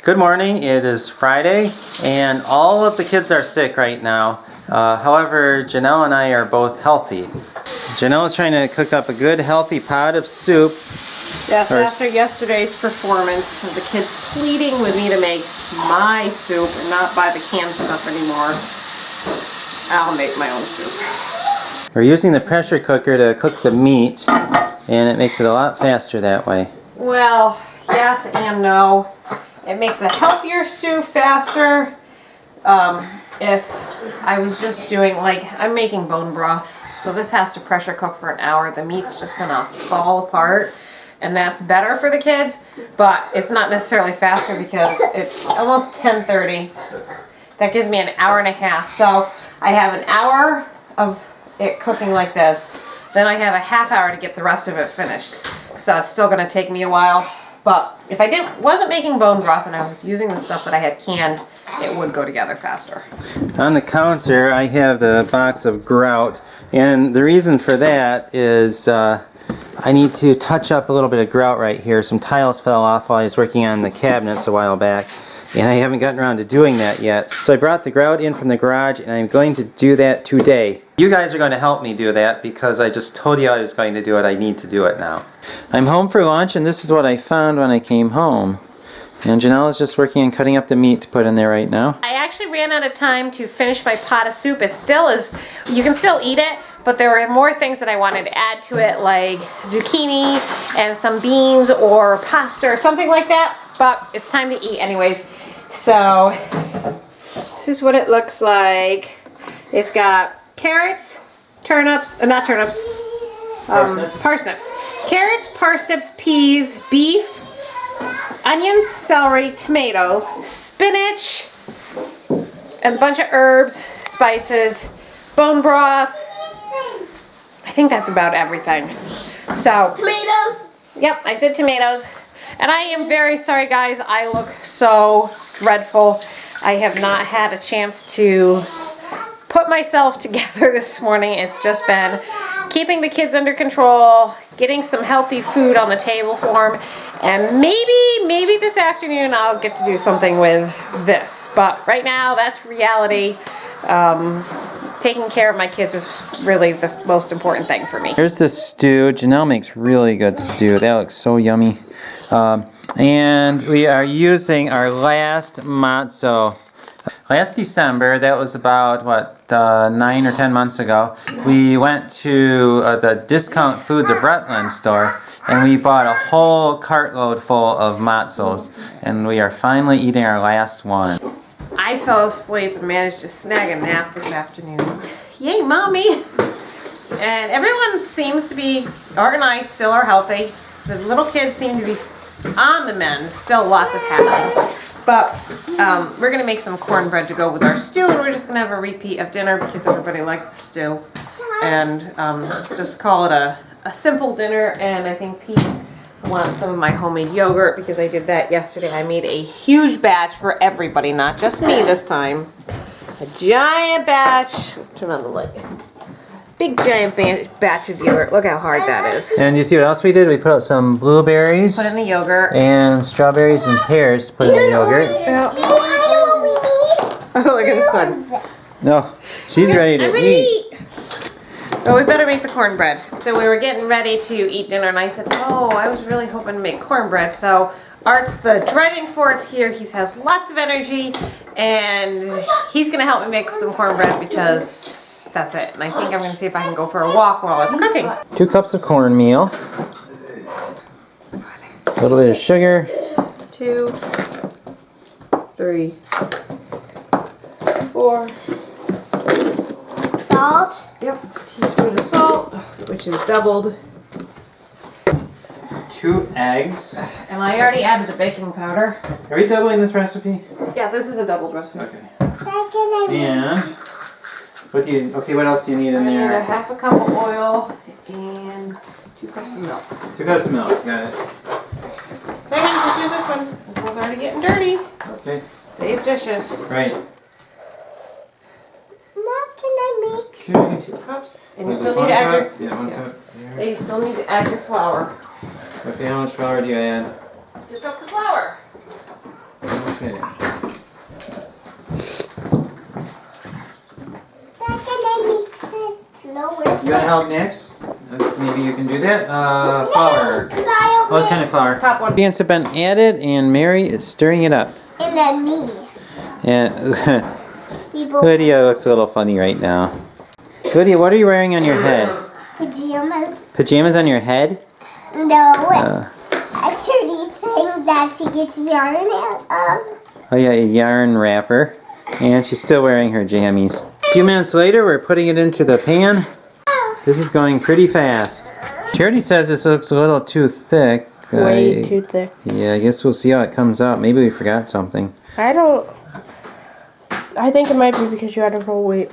Good morning. It is Friday and all of the kids are sick right now. However, Janelle and I are both healthy. Janelle is trying to cook up a good healthy pot of soup. Yes, after yesterday's performance of the kids pleading with me to make my soup and not buy the canned stuff anymore, I'll make my own soup. We're using the pressure cooker to cook the meat and it makes it a lot faster that way. Well, yes and no. It makes a healthier stew faster. If I was just doing, like, I'm making bone broth, so this has to pressure cook for an hour. The meat's just gonna fall apart, and that's better for the kids, but it's not necessarily faster because it's almost 10:30. That gives me an hour and a half. So I have an hour of it cooking like this, then I have a half hour to get the rest of it finished. So it's still gonna take me a while. But if I wasn't making bone broth and I was using the stuff that I had canned, it would go together faster. On the counter, I have the box of grout, and the reason for that is I need to touch up a little bit of grout right here. Some tiles fell off while I was working on the cabinets a while back, and I haven't gotten around to doing that yet. So I brought the grout in from the garage, and I'm going to do that today. You guys are going to help me do that because I just told you I was going to do it. I need to do it now. I'm home for lunch, and this is what I found when I came home. And Janelle is just working on cutting up the meat to put in there right now. I actually ran out of time to finish my pot of soup. It still is, you can still eat it, but there were more things that I wanted to add to it, like zucchini and some beans or pasta or something like that. But it's time to eat anyways. So this is what it looks like. It's got carrots, turnips, not turnips, parsnips. Carrots, parsnips, peas, beef, onions, celery, tomato, spinach, and a bunch of herbs, spices, bone broth. I think that's about everything. So, tomatoes. Yep, I said tomatoes. And I am very sorry, guys. I look so dreadful. I have not had a chance to put myself together this morning. It's just been keeping the kids under control, getting some healthy food on the table for them, and maybe this afternoon I'll get to do something with this. But right now, that's reality. Taking care of my kids is really the most important thing for me. Here's the stew. Janelle makes really good stew. That looks so yummy. And we are using our last matzo. Last December, that was about, 9 or 10 months ago, we went to the Discount Foods of Rutland store and we bought a whole cartload full of matzos, and we are finally eating our last one. I fell asleep and managed to snag a nap this afternoon. Yay, mommy! And everyone seems to be organized, still are healthy. The little kids seem to be on the mend, still lots of happening. But we're going to make some cornbread to go with our stew, and we're just going to have a repeat of dinner because everybody liked the stew. And just call it a simple dinner. And I think Pete wants some of my homemade yogurt because I did that yesterday. I made a huge batch for everybody, not just me this time. A giant batch. Let's turn on the light. Big giant batch of yogurt. Look how hard that is. And you see what else we did? We put out some blueberries. Put in the yogurt. And strawberries and pears to put in the yogurt. Yeah. Oh, look at this one. No, she's ready to eat. Well, we better make the cornbread. So we were getting ready to eat dinner, and I said, oh, I was really hoping to make cornbread. So Art's the driving force here. He has lots of energy, and he's going to help me make some cornbread because that's it. And I think I'm going to see if I can go for a walk while it's cooking. 2 cups of cornmeal. A little bit of sugar. 2, 3, 4. Salt. Yep, teaspoon of salt, which is doubled. 2 eggs. And I already added the baking powder. Are we doubling this recipe? Yeah, this is a doubled recipe. Okay. And what else do you need in I there? need a half a cup of oil and 2 cups of milk. 2 cups of milk. Got it. Hang on, just use this one. This one's already getting dirty. Okay. Save dishes. Right. Mom, can I mix? Okay. 2 cups. And you still need to add your... Yeah, 1 cup. Yeah, you still need to add your flour. Okay, how much flour do you add? 2 cups of flour. Okay. How can I mix it flour? You want to help mix? Maybe you can do that. Flour. What kind of flour? Top one. Ingredients have been added, and Mary is stirring it up. And then me. And People Lydia looks a little funny right now. Lydia, what are you wearing on your head? pajamas. Pajamas on your head? No, a Trudy thing that she gets yarn out of. Oh yeah, a yarn wrapper. And she's still wearing her jammies. A few minutes later, we're putting it into the pan. This is going pretty fast. Charity says this looks a little too thick. Way too thick. Yeah, I guess we'll see how it comes out. Maybe we forgot something. I think it might be because you added whole wheat.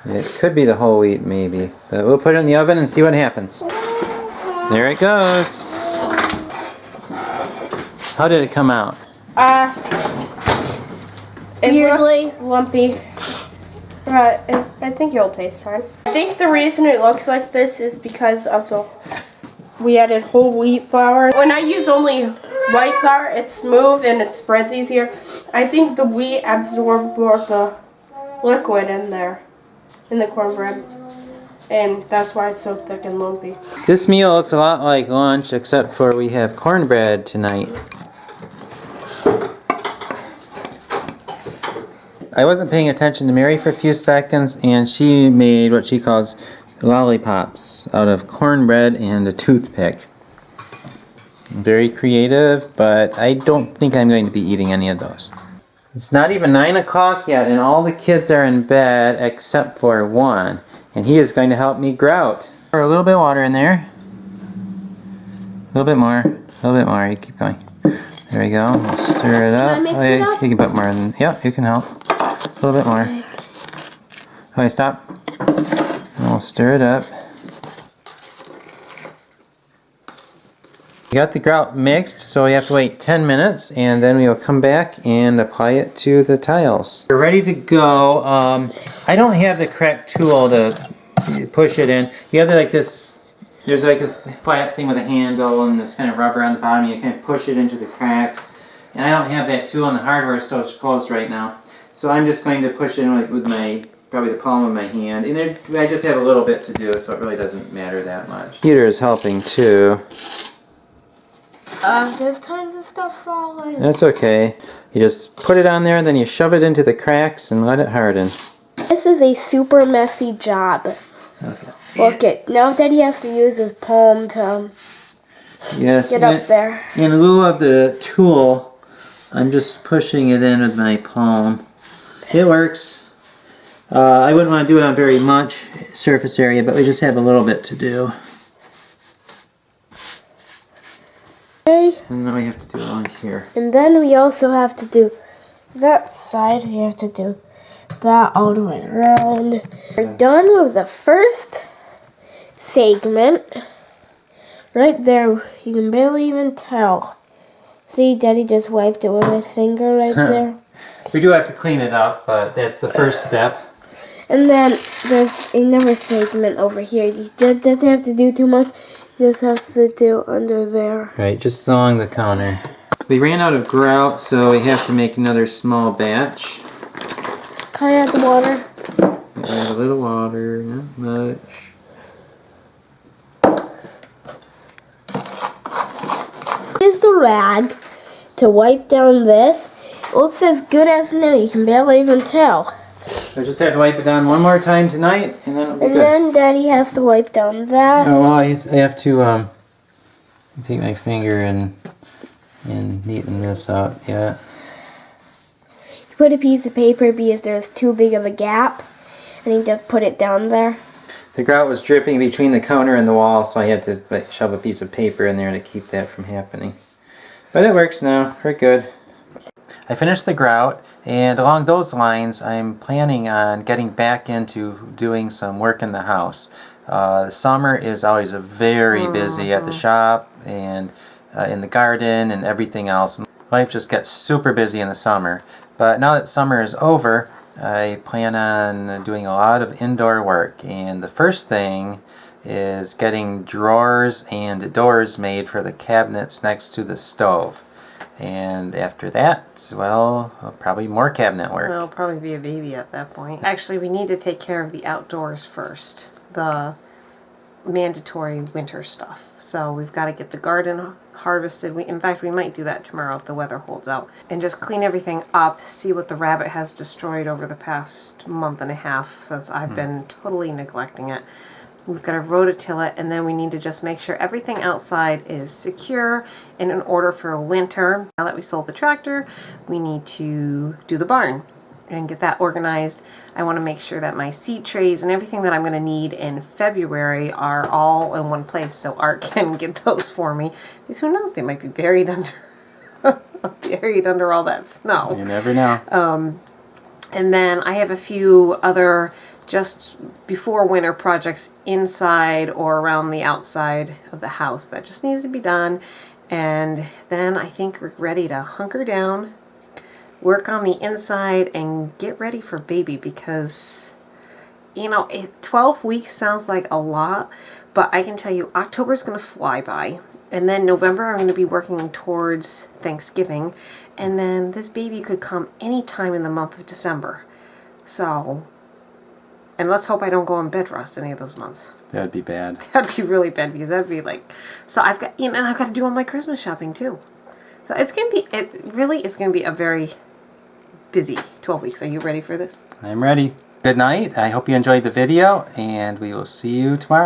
It could be the whole wheat, maybe. But we'll put it in the oven and see what happens. There it goes. How did it come out? Weirdly lumpy. But I think it'll taste fine. I think the reason it looks like this is because of we added whole wheat flour. When I use only white flour, it's smooth and it spreads easier. I think the wheat absorbs more of the liquid in there, in the cornbread. And that's why it's so thick and lumpy. This meal looks a lot like lunch, except for we have cornbread tonight. I wasn't paying attention to Mary for a few seconds, and she made what she calls lollipops out of cornbread and a toothpick. Very creative, but I don't think I'm going to be eating any of those. It's not even 9 o'clock yet, and all the kids are in bed except for one, and he is going to help me grout. Pour a little bit of water in there. A little bit more. A little bit more. You keep going. There we go. We'll stir it up. Can I mix it up? You can put more in. Yep, you can help. A little bit more. Okay, stop. And we'll stir it up. We got the grout mixed, so we have to wait 10 minutes, and then we will come back and apply it to the tiles. We're ready to go. I don't have the correct tool to push it in. You have like this, there's like a flat thing with a handle and this kind of rubber on the bottom. You kind of push it into the cracks. And I don't have that tool, and the hardware store's closed right now. So I'm just going to push it in like with my, probably the palm of my hand. And there, I just have a little bit to do, so it really doesn't matter that much. Peter is helping too. There's tons of stuff falling. That's okay. You just put it on there, then you shove it into the cracks and let it harden. This is a super messy job. Okay. Look it. Now Daddy has to use his palm to get up there. In lieu of the tool, I'm just pushing it in with my palm. It works. I wouldn't want to do it on very much surface area, but we just have a little bit to do. Okay. And then we have to do it on here. And then we also have to do that side. We have to do that all the way around. We're done with the first segment. Right there, you can barely even tell. See, Daddy just wiped it with his finger right there. We do have to clean it up, but that's the first step. And then there's another segment over here. You just doesn't have to do too much. You just have to do under there. Right, just along the counter. We ran out of grout, so we have to make another small batch. Can I add the water? Add a little water, not much. Here's the rag to wipe down this. It looks as good as new. You can barely even tell. I just have to wipe it down one more time tonight, and then it'll be And good. then Daddy has to wipe down that. Oh, well, I have to take my finger and neaten this up. Yeah. You put a piece of paper because there's too big of a gap, and you just put it down there. The grout was dripping between the counter and the wall, so I had to like shove a piece of paper in there to keep that from happening. But it works now. We're good. I finished the grout, and along those lines, I'm planning on getting back into doing some work in the house. Summer is always very busy at the shop and in the garden and everything else. Life just gets super busy in the summer. But now that summer is over, I plan on doing a lot of indoor work. And the first thing is getting drawers and doors made for the cabinets next to the stove. And after that, well, probably more cabinet work. There'll probably be a baby at that point. Actually, we need to take care of the outdoors first. The mandatory winter stuff. So we've got to get the garden harvested. In fact, we might do that tomorrow if the weather holds out. And just clean everything up, see what the rabbit has destroyed over the past month and a half since I've been totally neglecting it. We've got to rototill it, and then we need to just make sure everything outside is secure and in order for winter. Now that we sold the tractor, we need to do the barn and get that organized. I want to make sure that my seed trays and everything that I'm going to need in February are all in one place so Art can get those for me. Because who knows, they might be buried under buried under all that snow. You never know. And then I have a few other just before winter projects inside or around the outside of the house that just needs to be done. And then I think we're ready to hunker down, work on the inside, and get ready for baby because, you know, 12 weeks sounds like a lot, but I can tell you October's going to fly by. And then November I'm going to be working towards Thanksgiving. And then this baby could come any time in the month of December. So, and let's hope I don't go on bed rest any of those months. That would be bad. That'd be really bad because that'd be like, so I've got, you know, and I've got to do all my Christmas shopping too. So it's going to be, it really is going to be a very busy 12 weeks. Are you ready for this? I'm ready. Good night. I hope you enjoyed the video, and we will see you tomorrow.